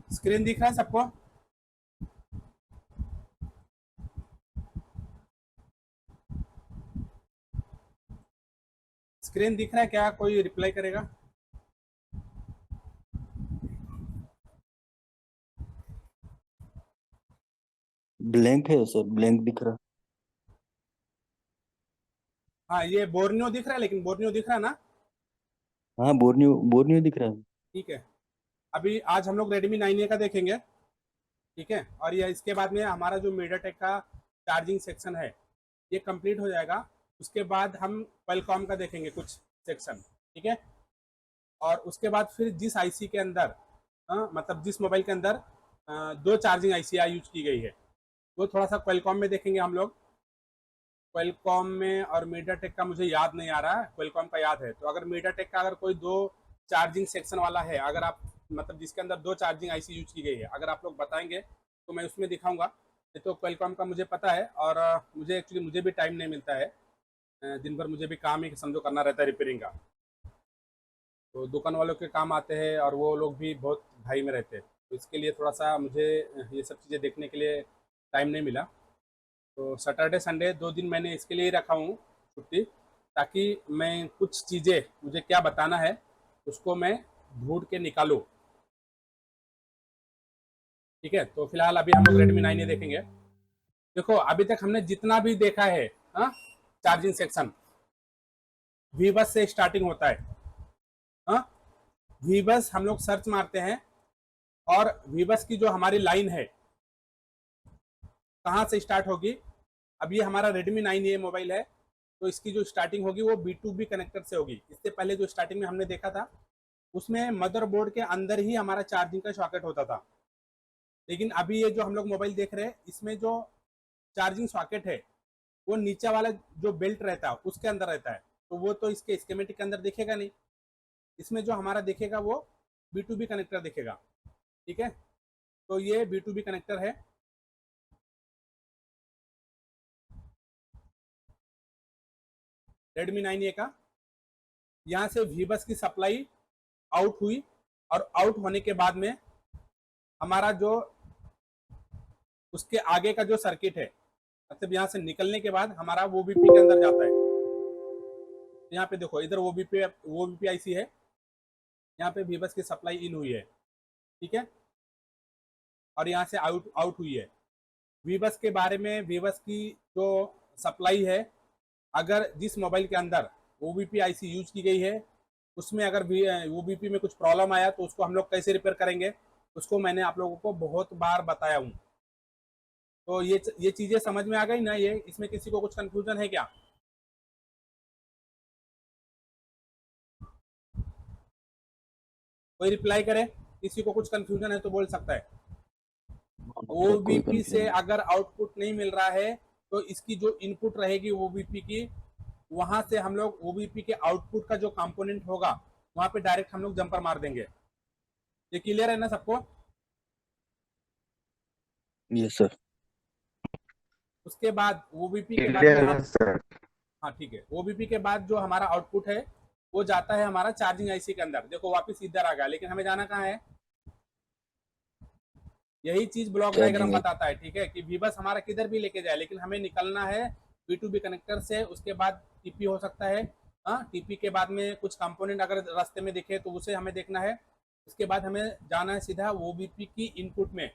Screen दिख रहा है सबको? स्क्रीन दिख रहा है क्या? कोई रिप्लाई करेगा? ब्लैंक है सर, ब्लैंक दिख रहा। हाँ, ये बोर्नियो दिख रहा है, लेकिन बोर्नियो दिख रहा है ना? हाँ, बोर्नियो बोर्नियो दिख रहा है। ठीक है। अभी आज हम लोग रेडमी 9A का देखेंगे। ठीक है, और ये इसके बाद में हमारा जो मीडियाटेक का चार्जिंग सेक्शन है ये कंप्लीट हो जाएगा। उसके बाद हम क्वालकॉम का देखेंगे कुछ सेक्शन। ठीक है, और उसके बाद फिर जिस आईसी के अंदर मतलब जिस मोबाइल के अंदर दो चार्जिंग आईसी यूज की गई है वो थोड़ा सा क्वालकॉम में देखेंगे हम लोग। क्वालकॉम में और मीडियाटेक का मुझे याद नहीं आ रहा है, क्वालकॉम का याद है। तो अगर मीडियाटेक का अगर कोई दो चार्जिंग सेक्शन वाला है, अगर आप मतलब जिसके अंदर दो चार्जिंग आईसी यूज की गई है, अगर आप लोग बताएंगे तो मैं उसमें दिखाऊंगा। ये तो क्वालकॉम का मुझे पता है, और मुझे एक्चुअली मुझे भी टाइम नहीं मिलता है। दिन भर मुझे भी काम ही समझो करना रहता है, रिपेयरिंग का। तो दुकान वालों के काम आते हैं और वो लोग भी बहुत भाई में रहते हैं, तो इसके लिए थोड़ा सा मुझे ये सब चीज़ें देखने के लिए टाइम नहीं मिला। तो सैटरडे संडे 2 दिन मैंने इसके लिए ही रखा हूँ छुट्टी, ताकि मैं कुछ चीज़ें मुझे क्या बताना है उसको मैं ढूंढ के निकालूँ। ठीक है, तो फिलहाल अभी हम लोग रेडमी 9 देखेंगे। देखो अभी तक हमने जितना भी देखा है, हाँ, चार्जिंग सेक्शन वी बस से स्टार्टिंग होता है। हाँ, वी बस हम लोग सर्च मारते हैं, और वी बस की जो हमारी लाइन है कहाँ से स्टार्ट होगी। अब ये हमारा रेडमी 9A मोबाइल है, तो इसकी जो स्टार्टिंग होगी वो B2B कनेक्टर से होगी। इससे पहले जो स्टार्टिंग में हमने देखा था उसमें मदरबोर्ड के अंदर ही हमारा चार्जिंग का सॉकेट होता था। लेकिन अभी ये जो हम लोग मोबाइल देख रहे हैं इसमें जो चार्जिंग सॉकेट है वो नीचे वाला जो बेल्ट रहता है उसके अंदर रहता है। तो वो तो इसके स्कीमेटिक के अंदर दिखेगा नहीं। इसमें जो हमारा दिखेगा वो B2B कनेक्टर दिखेगा। ठीक है, तो ये B2B कनेक्टर है रेडमी 9A का। यहाँ से वी बस की सप्लाई आउट हुई, और आउट होने के बाद में हमारा जो उसके आगे का जो सर्किट है, मतलब यहाँ से निकलने के बाद हमारा वो बीपी के अंदर जाता है। यहाँ पे देखो, इधर वो बीपी आईसी है, यहाँ पे वी बस की सप्लाई इन हुई है। ठीक है, और यहाँ से आउट आउट हुई है। वी बस के बारे में, वी बस की जो सप्लाई है, अगर जिस मोबाइल के अंदर O B P IC use की गई है उसमें अगर ओ बी पी में कुछ प्रॉब्लम आया तो उसको हम लोग कैसे रिपेयर करेंगे, उसको मैंने आप लोगों को बहुत बार बताया हूँ। तो ये चीजें समझ में आ गई ना? ये इसमें किसी को कुछ कंफ्यूजन है क्या? कोई रिप्लाई करे, किसी को कुछ कंफ्यूजन है तो बोल सकता है। सर कोई ओबीपी कंफ्यूजन से नहीं। अगर आउटपुट नहीं मिल रहा है तो इसकी जो इनपुट रहेगी ओबीपी की, वहां से हम लोग ओबीपी के आउटपुट का जो कंपोनेंट होगा वहां पे डायरेक्ट हम लोग जंपर मार देंगे। ये क्लियर है ना सबको? Yes sir. उसके बाद ओबीपी के बाद में क्लियर है हम, सर। हाँ ठीक है, ओबीपी के बाद जो हमारा आउटपुट है वो जाता है हमारा चार्जिंग आईसी के अंदर। देखो वापस इधर आ गया, लेकिन हमें जाना कहाँ है? यही चीज ब्लॉक डायग्राम चार्जिंग है। बताता है। ठीक है, कि वीबस हमारा किधर भी लेके जाए, लेकिन हमें निकलना है B2B कनेक्टर से। उसके बाद टीपी हो सकता है, हाँ, टीपी के बाद में कुछ कंपोनेंट अगर रास्ते में दिखे तो उसे हमें देखना है। उसके बाद हमें जाना है सीधा ओबीपी की इनपुट में।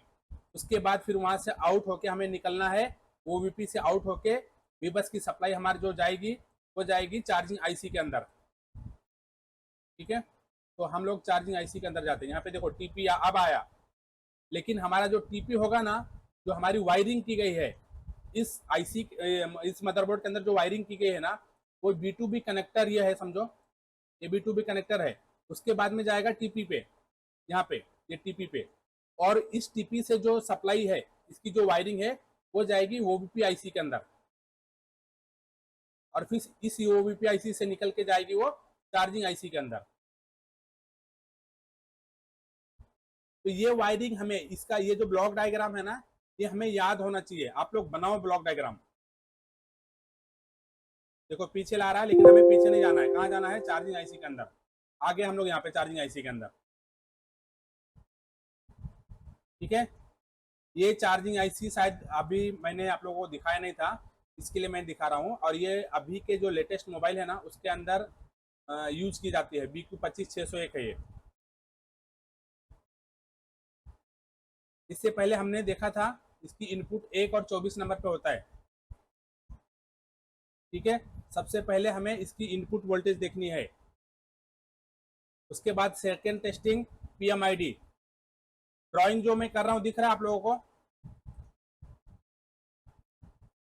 उसके बाद फिर वहां से आउट होके हमें निकलना है, ओबीपी से आउट होके वीबस की सप्लाई हमारी जो जाएगी वो जाएगी चार्जिंग आईसी के अंदर। ठीक है, तो हम लोग चार्जिंग आईसी के अंदर जाते हैं। यहाँ पे देखो टीपी अब आया, लेकिन हमारा जो टीपी होगा ना, जो हमारी वायरिंग की गई है इस आईसी, इस मदरबोर्ड के अंदर जो वायरिंग की गई है ना, वो B2B कनेक्टर ये है समझो, ये B2B कनेक्टर है। उसके बाद में जाएगा टीपी पे, यहाँ पे ये टीपी पे, और इस टीपी से जो सप्लाई है, इसकी जो वायरिंग है वो जाएगी ओबीपी आईसी के अंदर, और फिर इस ओबीपी आईसी से निकल के जाएगी वो चार्जिंग आईसी के अंदर। तो ये वायरिंग हमें, इसका ये जो ब्लॉक डायग्राम है ना, ये हमें याद होना चाहिए। आप लोग बनाओ ब्लॉक डायग्राम। देखो पीछे ला रहा है, लेकिन हमें पीछे नहीं जाना है। कहाँ जाना है? चार्जिंग आईसी के अंदर। आगे हम लोग यहाँ पे चार्जिंग आईसी के अंदर। ठीक है। ये चार्जिंग आईसी शायद अभी मैंने आप लोगों को दिखाया नहीं था, इसके लिए मैं दिखा रहा हूँ। और ये अभी के जो लेटेस्ट मोबाइल है ना उसके अंदर यूज की जाती है। BQ25601 है ये। इससे पहले हमने देखा था इसकी इनपुट 1 और 24 नंबर पे होता है। ठीक है, सबसे पहले हमें इसकी इनपुट वोल्टेज देखनी है। उसके बाद सेकेंड टेस्टिंग PMID। ड्राइंग जो मैं कर रहा हूँ दिख रहा है आप लोगों को?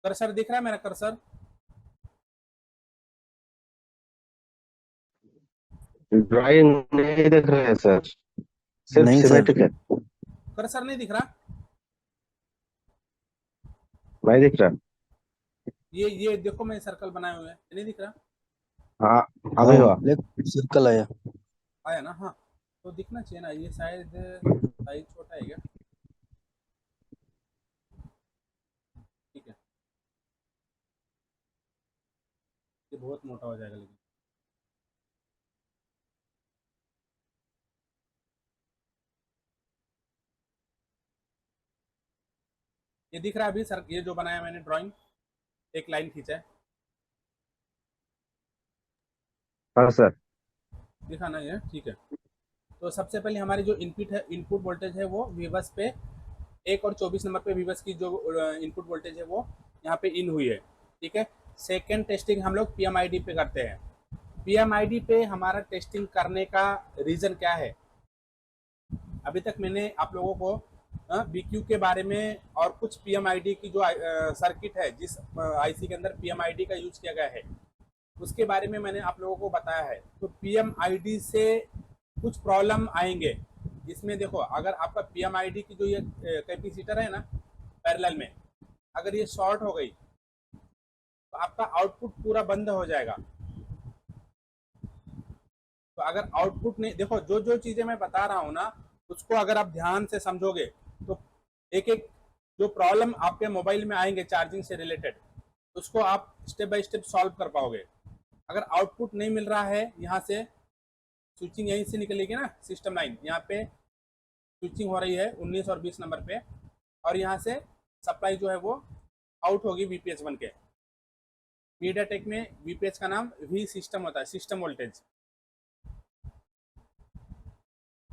कर्सर दिख रहा है मेरा कर्सर? ड्राइंग नहीं दिख रहा है सर, सिर्फ नहीं सर। सिमेट्रिक है। कर्सर नहीं दिख रहा? नहीं दिख रहा। ये देखो मैं सर्कल बनाए हुए हैं, ये नहीं दिख रहा? हाँ, हाँ अभी हुआ। ब्लैक सर्कल आया। आया ना? हाँ, तो दिखना चाहिए ना। ये शायद साइज छोटा है क्या? ठीक है, ये बहुत मोटा हो जाएगा लेकिन। ये दिख रहा है अभी सर? ये जो बनाया मैंने ड्राइंग, एक लाइन खींचा है, हाँ सर। दिखा ना ये? ठीक है। तो सबसे पहले हमारी जो इनपुट है, इनपुट वोल्टेज है वो वीबस पे 1 और 24 नंबर पे वीबस की जो इनपुट वोल्टेज है वो यहाँ पे इन हुई है। ठीक है। सेकेंड टेस्टिंग हम लोग PMID पे करते हैं। PMID पे हमारा टेस्टिंग करने का रीज़न क्या है? अभी तक मैंने आप लोगों को BQ के बारे में और कुछ PMID की जो सर्किट है जिस IC के अंदर PMID का यूज किया गया है उसके बारे में मैंने आप लोगों को बताया है। तो PMID से कुछ प्रॉब्लम आएंगे। इसमें देखो, अगर आपका PMID की जो ये कैपेसिटर है ना पैरेलल में, अगर ये शॉर्ट हो गई तो आपका आउटपुट पूरा बंद हो जाएगा। तो अगर आउटपुट नहीं, देखो जो जो चीजें मैं बता रहा हूँ ना उसको अगर आप ध्यान से समझोगे तो एक एक जो प्रॉब्लम आपके मोबाइल में आएंगे चार्जिंग से रिलेटेड उसको आप स्टेप बाय स्टेप सॉल्व कर पाओगे। अगर आउटपुट नहीं मिल रहा है, यहाँ से स्विचिंग यहीं से निकलेगी ना, सिस्टम लाइन यहाँ पे स्विचिंग हो रही है 19 और 20 नंबर पे, और यहाँ से सप्लाई जो है वो आउट होगी VPH1 के। मीडियाटेक में VPH का नाम V सिस्टम होता है, सिस्टम वोल्टेज।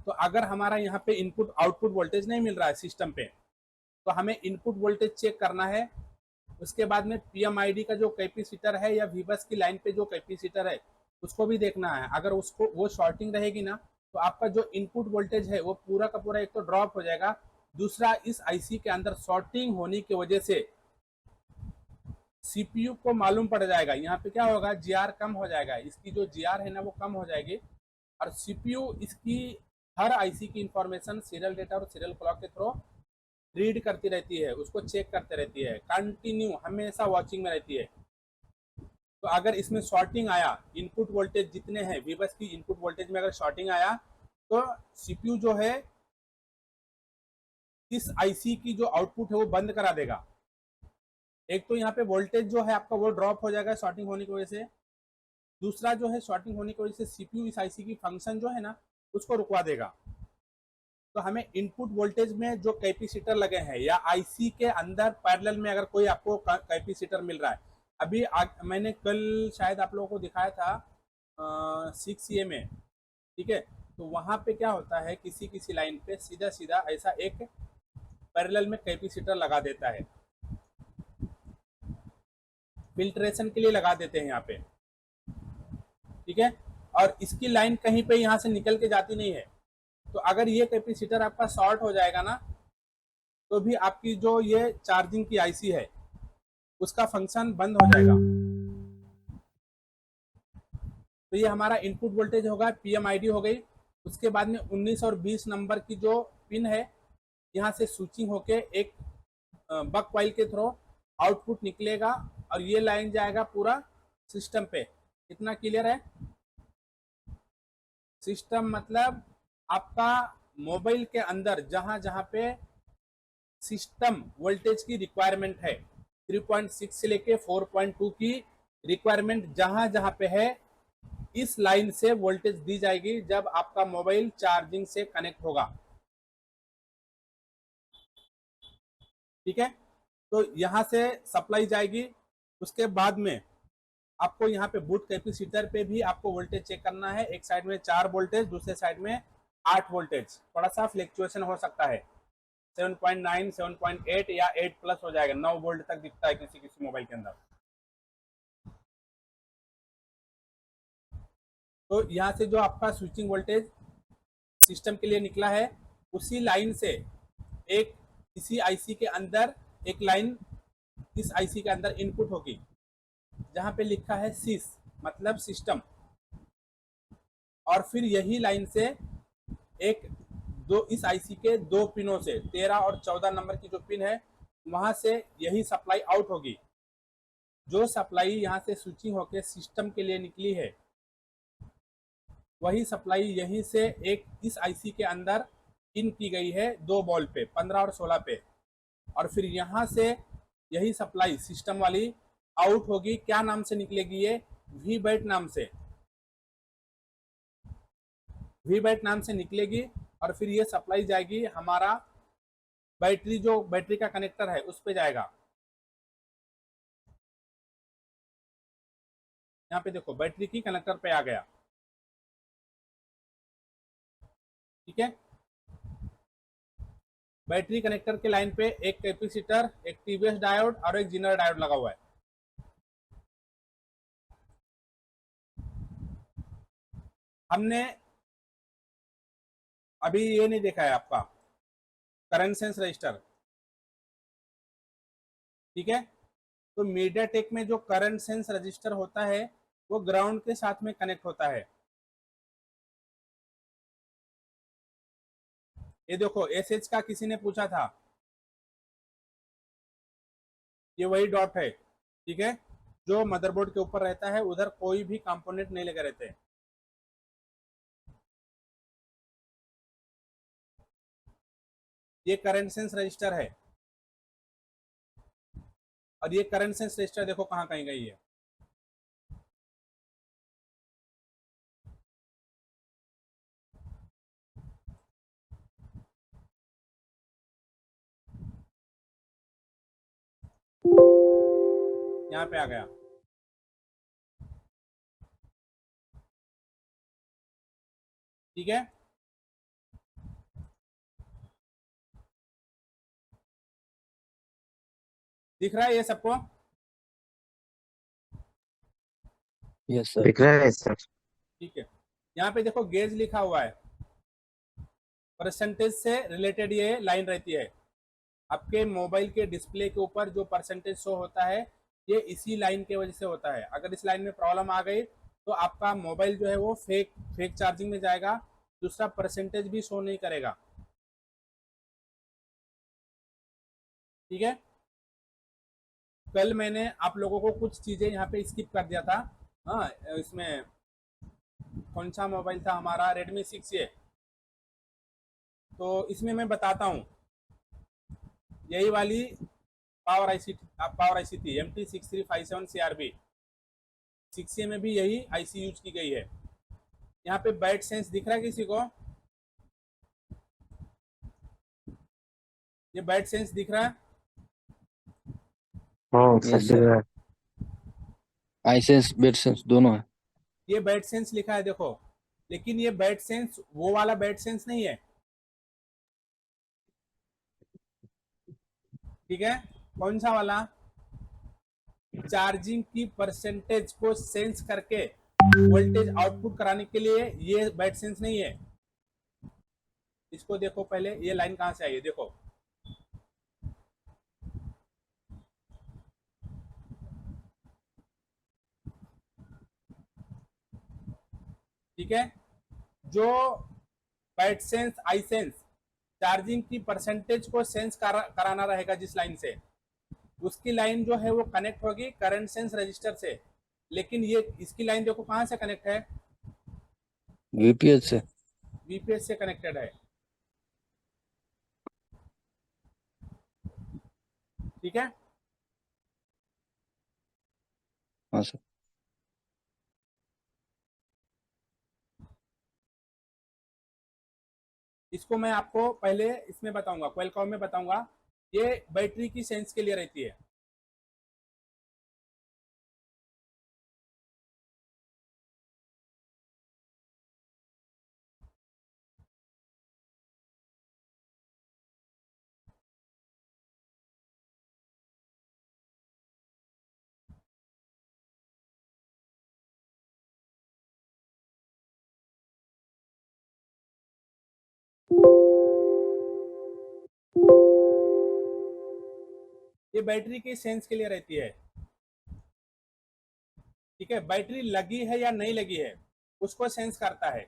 तो अगर हमारा यहाँ पे इनपुट आउटपुट वोल्टेज नहीं मिल रहा है सिस्टम पे तो हमें इनपुट वोल्टेज चेक करना है। उसके बाद में PMID का जो कैपेसिटर है या वीबस की लाइन पे जो कैपेसिटर है उसको भी देखना है। अगर उसको वो शॉर्टिंग रहेगी ना तो आपका जो इनपुट वोल्टेज है वो पूरा का पूरा एक तो ड्रॉप हो जाएगा, दूसरा इस IC के अंदर शॉर्टिंग होने की वजह से CPU को मालूम पड़ जाएगा। यहाँ पे क्या होगा, GR कम हो जाएगा, इसकी जो GR है ना वो कम हो जाएगी और CPU इसकी हर IC की इंफॉर्मेशन सीरियल डेटा और सीरियल क्लॉक के थ्रू रीड करती रहती है, उसको चेक करते रहती है, कंटिन्यू हमेशा वॉचिंग में रहती है। तो अगर इसमें शॉर्टिंग आया, इनपुट वोल्टेज जितने हैं वीबस की इनपुट वोल्टेज में अगर शॉर्टिंग आया तो CPU जो है इस IC की जो आउटपुट है वो बंद करा देगा। एक तो यहाँ पे वोल्टेज जो है आपका वो ड्रॉप हो जाएगा शॉर्टिंग होने की वजह से, दूसरा जो है शॉर्टिंग होने की वजह से CPU इस IC की फंक्शन जो है ना उसको रुकवा देगा। तो हमें इनपुट वोल्टेज में जो कैपेसिटर लगे हैं या IC के अंदर पैरेलल में अगर कोई आपको कैपेसिटर मिल रहा है, अभी मैंने कल शायद आप लोगों को दिखाया था 6A में। ठीक है, तो वहां पे क्या होता है, किसी किसी लाइन पे सीधा सीधा ऐसा एक पैरेलल में कैपेसिटर लगा देता है, फिल्ट्रेशन के लिए लगा देते हैं यहाँ पे। ठीक है, और इसकी लाइन कहीं पे यहाँ से निकल के जाती नहीं है। तो अगर ये कैपेसिटर आपका शॉर्ट हो जाएगा ना तो भी आपकी जो ये चार्जिंग की IC है उसका फंक्शन बंद हो जाएगा। तो ये हमारा इनपुट वोल्टेज होगा, PMID हो गई। उसके बाद में 19 और 20 नंबर की जो पिन है यहाँ से स्विचिंग होके एक बक कॉइल के थ्रू आउटपुट निकलेगा और ये लाइन जाएगा पूरा सिस्टम पे। कितना क्लियर है? सिस्टम मतलब आपका मोबाइल के अंदर जहां जहां पे सिस्टम वोल्टेज की रिक्वायरमेंट है, 3.6 से लेके 4.2 की रिक्वायरमेंट जहां जहां पे है इस लाइन से वोल्टेज दी जाएगी जब आपका मोबाइल चार्जिंग से कनेक्ट होगा। ठीक है। तो यहाँ से सप्लाई जाएगी, उसके बाद में आपको यहाँ पे बूट कैपेसिटर पे भी आपको वोल्टेज चेक करना है। एक साइड में 4 वोल्टेज, दूसरे साइड में 8 वोल्टेज, थोड़ा सा फ्लक्चुएशन हो सकता है, 7.9 7.8 या 8 प्लस हो जाएगा, 9 वोल्ट तक दिखता है किसी किसी मोबाइल के अंदर। तो यहाँ से जो आपका स्विचिंग वोल्टेज सिस्टम के लिए निकला है, उसी लाइन से एक इसी आईसी के अंदर एक लाइन इस आईसी के अंदर इनपुट होगी, जहां पे लिखा है सिस मतलब सिस्टम, और फिर यही लाइन से एक दो इस आईसी के दो पिनों से 13 और 14 नंबर की जो पिन है वहां से यही सप्लाई आउट होगी। जो सप्लाई यहाँ से स्विचिंग होकर सिस्टम के लिए निकली है, वही सप्लाई यहीं से एक इस आईसी के अंदर इन की गई है दो बॉल पे 15 और 16 पे, और फिर यहाँ से यही सप्लाई सिस्टम वाली आउट होगी। क्या नाम से निकलेगी ये? वी बैट नाम से, वी बैट नाम से निकलेगी, और फिर ये सप्लाई जाएगी हमारा बैटरी, जो बैटरी का कनेक्टर है उस पे जाएगा। यहाँ पे देखो बैटरी की कनेक्टर पे आ गया, ठीक है। बैटरी कनेक्टर के लाइन पे एक कैपेसिटर, एक टीवीएस डायोड और एक जीनर डायोड लगा हुआ है। हमने अभी ये नहीं देखा है आपका करंट सेंस रजिस्टर, ठीक है। तो मीडियाटेक में जो करंट सेंस रजिस्टर होता है वो ग्राउंड के साथ में कनेक्ट होता है। ये देखो एसएच का किसी ने पूछा था, ये वही डॉट है, ठीक है, जो मदरबोर्ड के ऊपर रहता है, उधर कोई भी कंपोनेंट नहीं लगे रहते। ये करंट सेंस रजिस्टर है, और ये करंट सेंस रजिस्टर देखो कहाँ कहीं गई है। यहाँ पे आ गया, ठीक है। दिख रहा है ये सबको? Yes sir. दिख रहा है सर। ठीक है। यहाँ पे देखो गेज लिखा हुआ है, परसेंटेज से रिलेटेड ये लाइन रहती है। आपके मोबाइल के डिस्प्ले के ऊपर जो परसेंटेज शो होता है, ये इसी लाइन के वजह से होता है। अगर इस लाइन में प्रॉब्लम आ गई तो आपका मोबाइल जो है वो फेक फेक चार्जिंग में जाएगा, दूसरा परसेंटेज भी शो नहीं करेगा, ठीक है। कल मैंने आप लोगों को कुछ चीजें यहाँ पे स्किप कर दिया था। हाँ, इसमें कौन सा मोबाइल था हमारा? रेडमी 6 ए। तो इसमें मैं बताता हूँ, यही वाली पावर आईसी थी MT6357 CRB 6A में भी यही आईसी यूज की गई है। यहाँ पे बैट सेंस दिख रहा है किसी को? ये बैट सेंस दिख रहा है? हाँ सर यस दिख सर। रहा है। आई सेंस बेड सेंस दोनों है। ये बैट सेंस लिखा है देखो, लेकिन ये बैट सेंस वो वाला बैट सेंस नहीं है, ठीक है। कौन सा वाला? चार्जिंग की परसेंटेज को सेंस करके वोल्टेज आउटपुट कराने के लिए ये बैट सेंस नहीं है। इसको देखो पहले, ये लाइन कहां से आई है देखो, ठीक है। जो bat sense I sense charging की परसेंटेज को सेंस कराना रहेगा जिस लाइन से, उसकी लाइन जो है वो कनेक्ट होगी करंट सेंस रजिस्टर से। लेकिन ये इसकी लाइन देखो कहां से कनेक्ट है? वीपीएस से। वीपीएस से कनेक्टेड है, ठीक है। हाँ सर। इसको मैं आपको पहले इसमें बताऊंगा, क्वेलकॉम में बताऊंगा ये बैटरी की सेंस के लिए रहती है। ये बैटरी की सेंस के लिए रहती है। ठीक है, बैटरी लगी है या नहीं लगी है उसको सेंस करता है।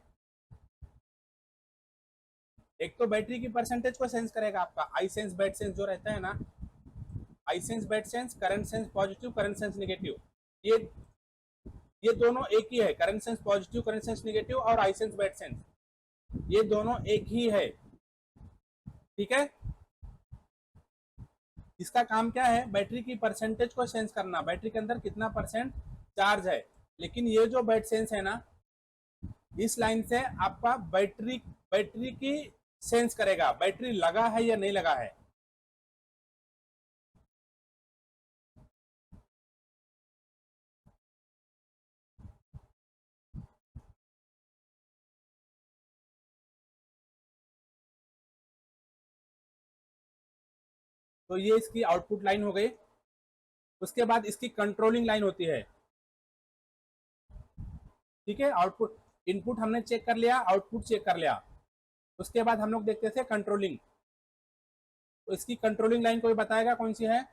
एक तो बैटरी की परसेंटेज को सेंस करेगा आपका आई सेंस बैट सेंस जो रहता है ना, I sense bat sense, current sense positive, current sense negative, ये ये दोनों एक ही है। Current sense positive, current sense negative और आई सेंस बैट सेंस, ये दोनों एक ही है। ठीक है, इसका काम क्या है, बैटरी की परसेंटेज को सेंस करना, बैटरी के अंदर कितना परसेंट चार्ज है। लेकिन ये जो बैट सेंस है ना, इस लाइन से आपका बैटरी बैटरी की सेंस करेगा, बैटरी लगा है या नहीं लगा है। तो ये इसकी आउटपुट लाइन हो गई। उसके बाद इसकी कंट्रोलिंग लाइन होती है। ठीक है, आउटपुट इनपुट हमने चेक कर लिया, आउटपुट चेक कर लिया। उसके बाद हम लोग देखते थे कंट्रोलिंग। तो इसकी कंट्रोलिंग लाइन कोई बताएगा कौन सी है।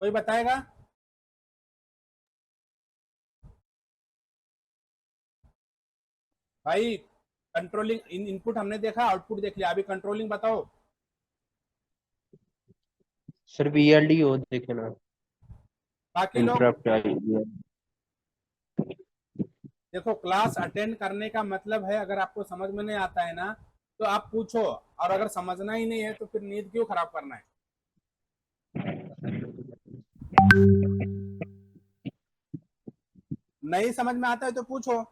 कोई बताएगा। भाई कंट्रोलिंग इनपुट हमने देखा, आउटपुट देख लिया, अभी कंट्रोलिंग बताओ। सर VLD हो देखे ना, बाकी लोग इंटरप्ट आई। देखो, क्लास अटेंड करने का मतलब है अगर आपको समझ में नहीं आता है ना तो आप पूछो, और अगर समझना ही नहीं है तो फिर नींद क्यों खराब करना है। नहीं समझ में आता है तो पूछो।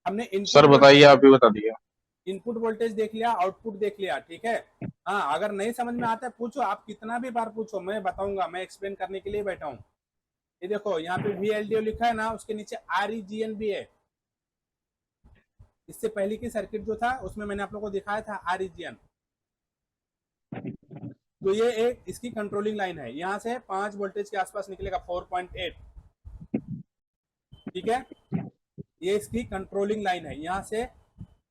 हमने सर बताइए, आप ही बता दिए। इनपुट वोल्टेज देख लिया, आउटपुट देख लिया, ठीक है। हाँ, अगर नहीं समझ में आता है पूछो, आप कितना भी बार पूछो, मैं बताऊंगा, मैं एक्सप्लेन करने के लिए बैठा हूँ। ये देखो यहाँ पे VLDO लिखा है ना, उसके नीचे REGN भी है। इससे पहले की सर्किट जो था उसमें मैंने आप लोगों को दिखाया था REGN। तो ये एक इसकी कंट्रोलिंग लाइन है, यहाँ से 5 वोल्टेज के आसपास निकलेगा, 4.8। ठीक है, ये इसकी कंट्रोलिंग लाइन है, यहाँ से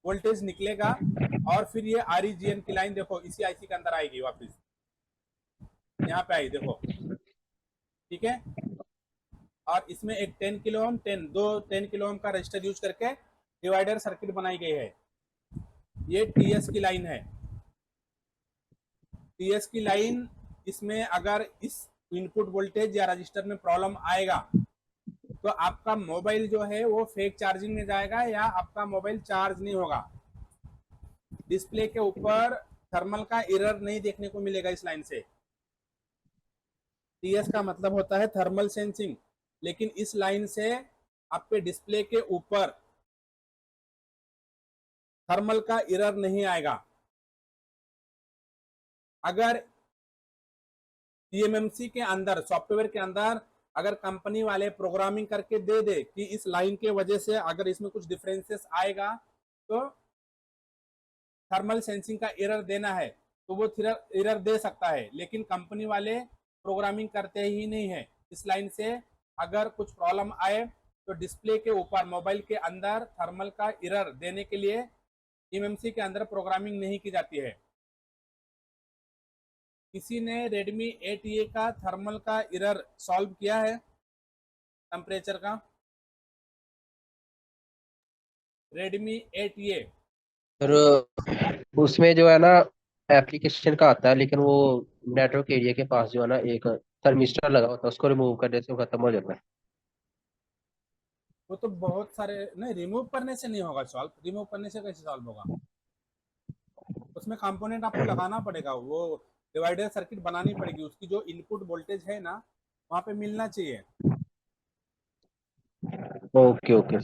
वोल्टेज निकलेगा और फिर ये REGN की लाइन देखो इसी IC के अंदर आएगी वापस, यहाँ पे आई देखो। ठीक है, और इसमें एक 10 किलो ओम 10 किलो ओम का रजिस्टर यूज करके डिवाइडर सर्किट बनाई गई है। ये TS की लाइन है, TS की लाइन। इसमें अगर इस इनपुट वोल्टेज या रजिस्टर में प्रॉब्लम आएगा तो आपका मोबाइल जो है वो फेक चार्जिंग में जाएगा या आपका मोबाइल चार्ज नहीं होगा। डिस्प्ले के ऊपर थर्मल का एरर नहीं देखने को मिलेगा इस लाइन से। TS का मतलब होता है थर्मल सेंसिंग, लेकिन इस लाइन से आपके डिस्प्ले के ऊपर थर्मल का एरर नहीं आएगा। अगर TMMC के अंदर, सॉफ्टवेयर के अंदर अगर कंपनी वाले प्रोग्रामिंग करके दे दे कि इस लाइन के वजह से अगर इसमें कुछ डिफरेंसेस आएगा तो थर्मल सेंसिंग का एरर देना है, तो वो एरर दे सकता है, लेकिन कंपनी वाले प्रोग्रामिंग करते ही नहीं है। इस लाइन से अगर कुछ प्रॉब्लम आए तो डिस्प्ले के ऊपर मोबाइल के अंदर थर्मल का एरर देने के लिए TMMC के अंदर प्रोग्रामिंग नहीं की जाती है। किसी ने Redmi 8A का थर्मल का एरर सॉल्व किया है, टेम्परेचर का? Redmi 8A सर उसमें जो है ना एप्लीकेशन का आता है, लेकिन वो नेटवर्क एरिया के पास जो है ना एक थर्मिस्टर लगा होता है, उसको रिमूव करने से वो खत्म हो जाता है। वो तो बहुत सारे नहीं, रिमूव करने से नहीं होगा सॉल्व, रिमूव करने से कैसे सॉल्व होगा। उसमें कंपोनेंट आपको लगाना पड़ेगा, वो डिवाइडर सर्किट बनानी पड़ेगी, उसकी जो इनपुट वोल्टेज है ना वहां पे मिलना चाहिए। Okay okay.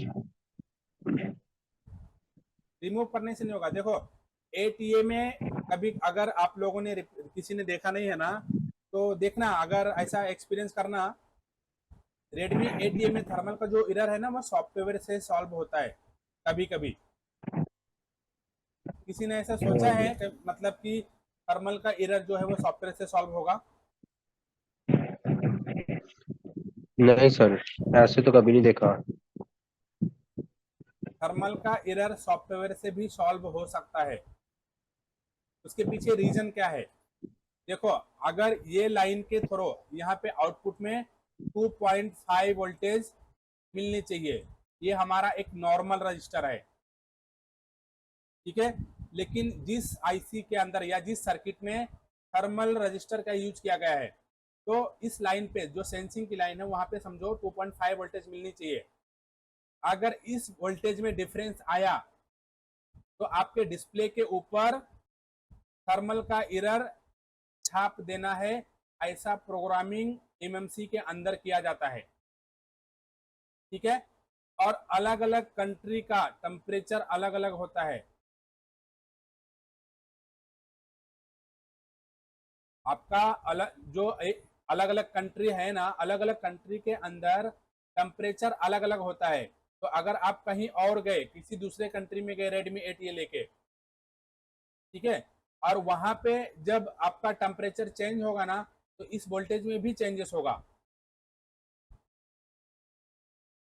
रिमूव करने से नहीं होगा। देखो एटीए में कभी अगर आप लोगों ने किसी ने देखा नहीं है ना तो देखना, अगर ऐसा एक्सपीरियंस करना। रेडमी एटीए में थर्मल का जो एरर है ना वो सॉफ्टवेयर से सॉल्व होता है कभी कभी। किसी ने ऐसा सोचा है कि मतलब कि थर्मल का एरर जो है वो सॉफ्टवेयर से सॉल्व होगा? नहीं सर, ऐसे तो कभी नहीं देखा। थर्मल का एरर सॉफ्टवेयर से भी सॉल्व हो सकता है। उसके पीछे रीजन क्या है? देखो अगर ये लाइन के थ्रू यहाँ पे आउटपुट में 2.5 वोल्टेज मिलनी चाहिए, ये हमारा एक नॉर्मल रजिस्टर है, ठीक है। लेकिन जिस आईसी के अंदर या जिस सर्किट में थर्मल रजिस्टर का यूज किया गया है, तो इस लाइन पे जो सेंसिंग की लाइन है वहां पे समझो 2.5 वोल्टेज मिलनी चाहिए। अगर इस वोल्टेज में डिफरेंस आया तो आपके डिस्प्ले के ऊपर थर्मल का एरर छाप देना है। ऐसा प्रोग्रामिंग एमएमसी के अंदर किया जाता है, ठीक है। और अलग अलग कंट्री का टेम्परेचर अलग अलग होता है। आपका अलग जो अलग अलग कंट्री है ना, अलग अलग कंट्री के अंदर टेम्परेचर अलग अलग होता है। तो अगर आप कहीं और गए, किसी दूसरे कंट्री में गए रेडमी एटीए लेके, ठीक है, और वहां पे जब आपका टेम्परेचर चेंज होगा ना तो इस वोल्टेज में भी चेंजेस होगा।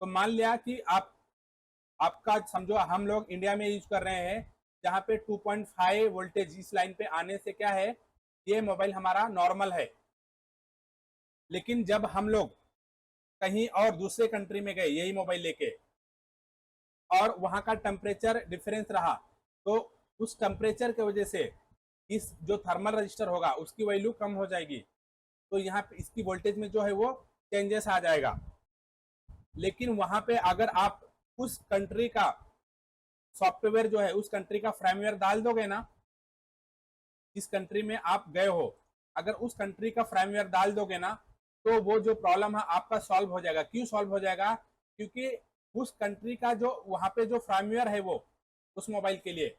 तो मान लिया कि आपका समझो हम लोग इंडिया में यूज कर रहे हैं जहां पे 2.5 वोल्टेज इस लाइन पे आने से क्या है, ये मोबाइल हमारा नॉर्मल है। लेकिन जब हम लोग कहीं और दूसरे कंट्री में गए यही मोबाइल लेके और वहां का टेम्परेचर डिफरेंस रहा, तो उस टेम्परेचर की वजह से इस जो थर्मल रजिस्टर होगा उसकी वैल्यू कम हो जाएगी। तो यहाँ पे इसकी वोल्टेज में जो है वो चेंजेस आ जाएगा। लेकिन वहां पे अगर आप उस कंट्री का सॉफ्टवेयर जो है, उस कंट्री का फ्रेमवेयर डाल दोगे ना, जिस कंट्री में आप गए हो, अगर उस कंट्री का फ्रेमवेयर डाल दोगे ना तो वो जो प्रॉब्लम है आपका सॉल्व हो जाएगा। क्यों सॉल्व हो जाएगा? क्योंकि उस कंट्री का जो वहां पे जो फ्रेमवेयर है वो उस मोबाइल के लिए,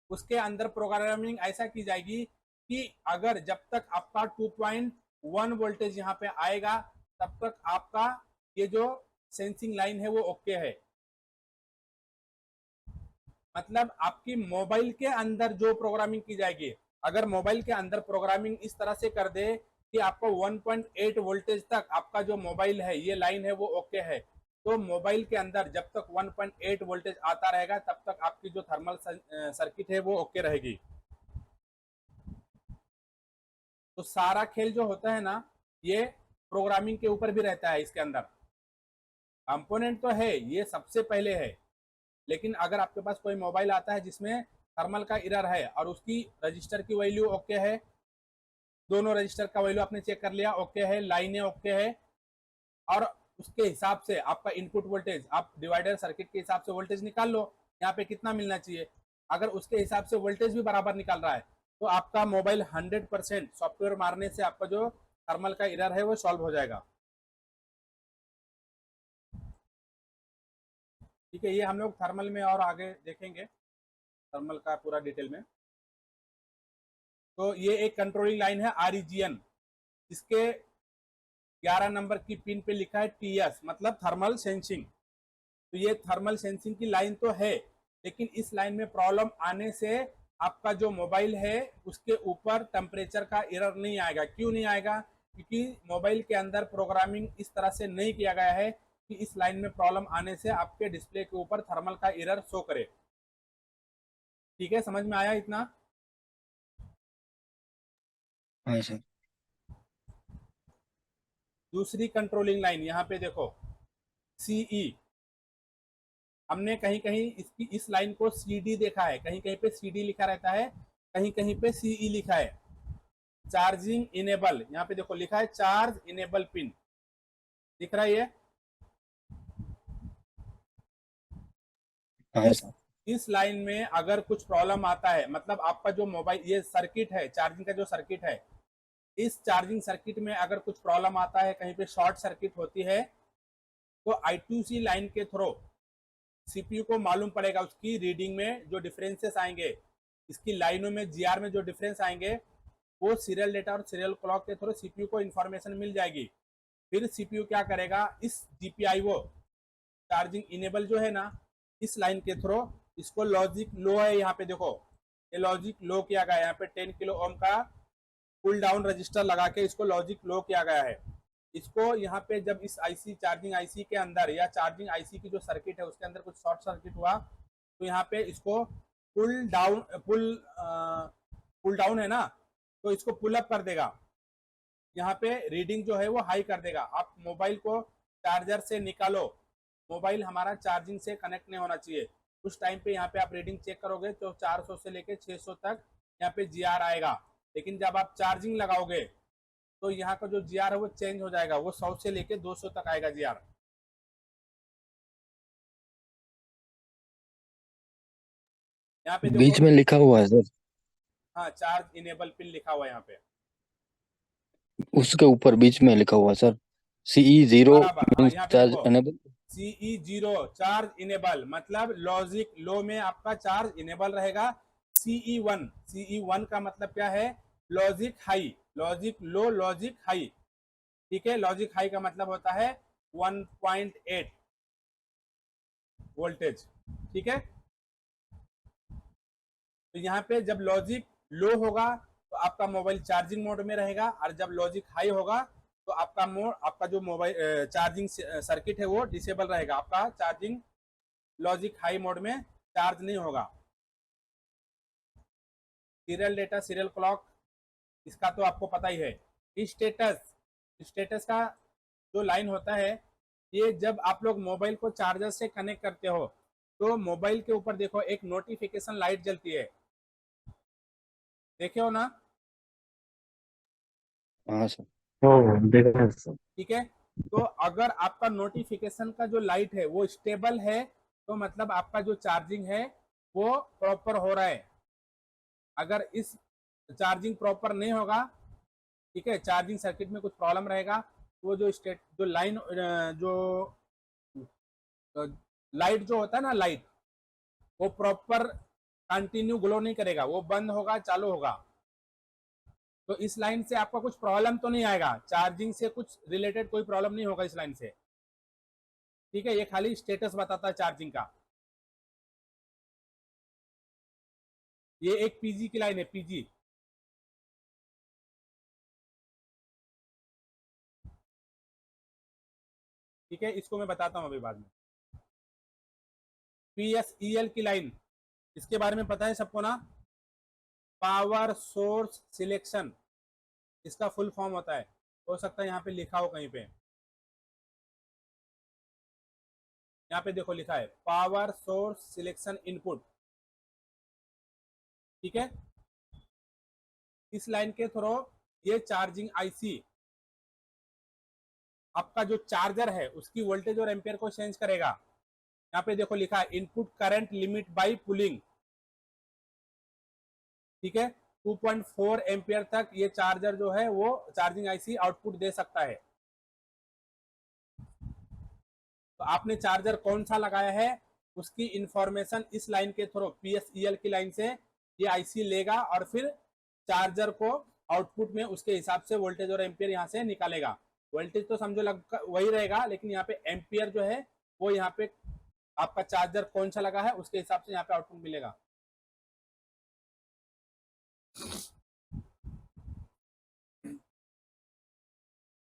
उसके अंदर प्रोग्रामिंग ऐसा की जाएगी कि अगर जब तक आपका 2.1 वोल्टेज यहाँ पे आएगा तब तक आपका ये जो सेंसिंग लाइन है वो ओके है। मतलब आपकी मोबाइल के अंदर जो प्रोग्रामिंग की जाएगी, अगर मोबाइल के अंदर प्रोग्रामिंग इस तरह से कर दे कि आपको 1.8 वोल्टेज तक आपका जो मोबाइल है ये लाइन है वो ओके है, तो मोबाइल के अंदर जब तक 1.8 वोल्टेज आता रहेगा तब तक आपकी जो थर्मल सर्किट है वो ओके रहेगी। तो सारा खेल जो होता है ना ये प्रोग्रामिंग के ऊपर भी रहता है। इसके अंदर कंपोनेंट तो है, ये सबसे पहले है। लेकिन अगर आपके पास कोई मोबाइल आता है जिसमें थर्मल का एरर है और उसकी रजिस्टर की वैल्यू ओके है, दोनों रजिस्टर का वैल्यू आपने चेक कर लिया ओके है, लाइनें ओके है, और उसके हिसाब से आपका इनपुट वोल्टेज आप डिवाइडर सर्किट के हिसाब से वोल्टेज निकाल लो यहाँ पे कितना मिलना चाहिए। अगर उसके हिसाब से वोल्टेज भी बराबर निकाल रहा है तो आपका मोबाइल 100% सॉफ्टवेयर मारने से आपका जो थर्मल का एरर है वो सॉल्व हो जाएगा। ठीक है, ये हम लोग थर्मल में और आगे देखेंगे, थर्मल का पूरा डिटेल में। तो ये एक कंट्रोलिंग लाइन है आरईजीएन, इसके 11 नंबर की पिन पे लिखा है टीएस, मतलब थर्मल सेंसिंग। तो ये थर्मल सेंसिंग की लाइन तो है, लेकिन इस लाइन में प्रॉब्लम आने से आपका जो मोबाइल है उसके ऊपर टेम्परेचर का एरर नहीं आएगा। क्यों नहीं आएगा? क्योंकि मोबाइल के अंदर प्रोग्रामिंग इस तरह से नहीं किया गया है कि इस लाइन में प्रॉब्लम आने से आपके डिस्प्ले के ऊपर थर्मल का एरर शो करे। ठीक है, समझ में आया इतना? हाँ सर। दूसरी कंट्रोलिंग लाइन यहाँ पे देखो, सीई। हमने कहीं कहीं इसकी इस लाइन को सीडी देखा है, कहीं कहीं पे सीडी लिखा रहता है, कहीं कहीं पे सीई लिखा है। चार्जिंग इनेबल, यहाँ पे देखो लिखा है चार्ज इनेबल पिन, दिख रहा है ये? हाँ सर। इस लाइन में अगर कुछ प्रॉब्लम आता है, मतलब आपका जो मोबाइल ये सर्किट है, चार्जिंग का जो सर्किट है, इस चार्जिंग सर्किट में अगर कुछ प्रॉब्लम आता है, कहीं पे शॉर्ट सर्किट होती है, तो I2C लाइन के थ्रू सीपीयू को मालूम पड़ेगा, उसकी रीडिंग में जो डिफरेंसेस आएंगे, इसकी लाइनों में जीआर में जो डिफरेंस आएंगे, वो सीरियल डेटा और सीरियल क्लॉक के थ्रू सीपीयू को इंफॉर्मेशन मिल जाएगी। फिर सीपीयू क्या करेगा, इस GPIO चार्जिंग इनेबल जो है ना, इस लाइन के थ्रू इसको लॉजिक लो है, यहाँ पे देखो ये लॉजिक लो किया गया है, यहाँ पे 10 किलो ओम का पुल डाउन रजिस्टर लगा के इसको लॉजिक लो किया गया है। इसको यहाँ पे जब इस आईसी चार्जिंग आईसी के अंदर या चार्जिंग आईसी की जो सर्किट है उसके अंदर कुछ शॉर्ट सर्किट हुआ, तो यहाँ पे इसको पुल डाउन है ना, तो इसको पुल अप कर देगा, यहाँ पे रीडिंग जो है वो हाई कर देगा। आप मोबाइल को चार्जर से निकालो, मोबाइल हमारा चार्जिंग से कनेक्ट नहीं होना चाहिए, उस टाइम पे यहाँ पे आप रीडिंग चेक करोगे तो 400 से लेके 600 तक यहाँ पे जीआर आएगा। लेकिन जब आप चार्जिंग लगाओगे तो यहाँ का जो जीआर है वो चेंज हो जाएगा, वो 100 से लेके 200 तक आएगा जीआर। यहाँ पे बीच देखो, में लिखा हुआ है सर, हाँ चार्ज इनेबल पिन लिखा हुआ है यहाँ पे, उसके ऊपर बीच में लिखा हुआ है सर, CE0 बराबर। हाँ मीन्स यहाँ पे चार्ज देखो एनेबल। CE0 चार्ज इनेबल, मतलब लॉजिक लो में आपका चार्ज इनेबल रहेगा। CE1 का मतलब क्या है, logic high, logic low, logic high, ठीक है। लॉजिक हाई का मतलब होता है 1.8 वोल्टेज, ठीक है। तो यहाँ पे जब लॉजिक लो होगा तो आपका मोबाइल चार्जिंग मोड में रहेगा, और जब लॉजिक हाई होगा तो आपका जो मोबाइल चार्जिंग सर्किट है वो डिसेबल रहेगा, आपका चार्जिंग लॉजिक हाई मोड में चार्ज नहीं होगा। सीरियल डेटा सीरियल क्लॉक, इसका तो आपको पता ही है। स्टेटस का जो लाइन होता है, ये जब आप लोग मोबाइल को चार्जर से कनेक्ट करते हो तो मोबाइल के ऊपर देखो एक नोटिफिकेशन लाइट जलती है, देखे हो ना? हाँ सर। देखा है सर। ठीक है, तो अगर आपका नोटिफिकेशन का जो लाइट है वो स्टेबल है तो मतलब आपका जो चार्जिंग है वो प्रॉपर हो रहा है। अगर इस चार्जिंग प्रॉपर नहीं होगा, ठीक है, चार्जिंग सर्किट में कुछ प्रॉब्लम रहेगा, वो जो लाइन जो लाइट जो होता है ना, लाइट वो प्रॉपर कंटिन्यू ग्लो नहीं करेगा, वो बंद होगा चालू होगा। तो इस लाइन से आपका कुछ प्रॉब्लम तो नहीं आएगा, चार्जिंग से कुछ रिलेटेड कोई प्रॉब्लम नहीं होगा इस लाइन से, ठीक है। ये खाली स्टेटस बताता है चार्जिंग का। ये एक पीजी की लाइन है, पीजी, ठीक है, इसको मैं बताता हूं अभी बाद में। PSEL की लाइन, इसके बारे में पता है सबको ना, पावर सोर्स सिलेक्शन, इसका फुल फॉर्म होता है, हो सकता है यहाँ पे लिखा हो कहीं पे, यहाँ पे देखो लिखा है पावर सोर्स सिलेक्शन इनपुट, ठीक है। इस लाइन के थ्रू ये चार्जिंग आईसी आपका जो चार्जर है उसकी वोल्टेज और एम्पियर को चेंज करेगा। यहाँ पे देखो लिखा है input current limit by pulling, ठीक है। 2.4 एम्पियर तक ये चार्जर जो है वो चार्जिंग आईसी आउटपुट दे सकता है। तो आपने चार्जर कौन सा लगाया है उसकी इंफॉर्मेशन इस लाइन के थ्रू, PSEL की लाइन से ये आईसी लेगा और फिर चार्जर को आउटपुट में उसके हिसाब से वोल्टेज और एम्पियर यहाँ से निकालेगा। वोल्टेज तो समझो लगभग वही रहेगा, लेकिन यहाँ पे एम्पियर जो है वो यहाँ पे आपका चार्जर कौन सा लगा है उसके हिसाब से यहाँ पे आउटपुट मिलेगा।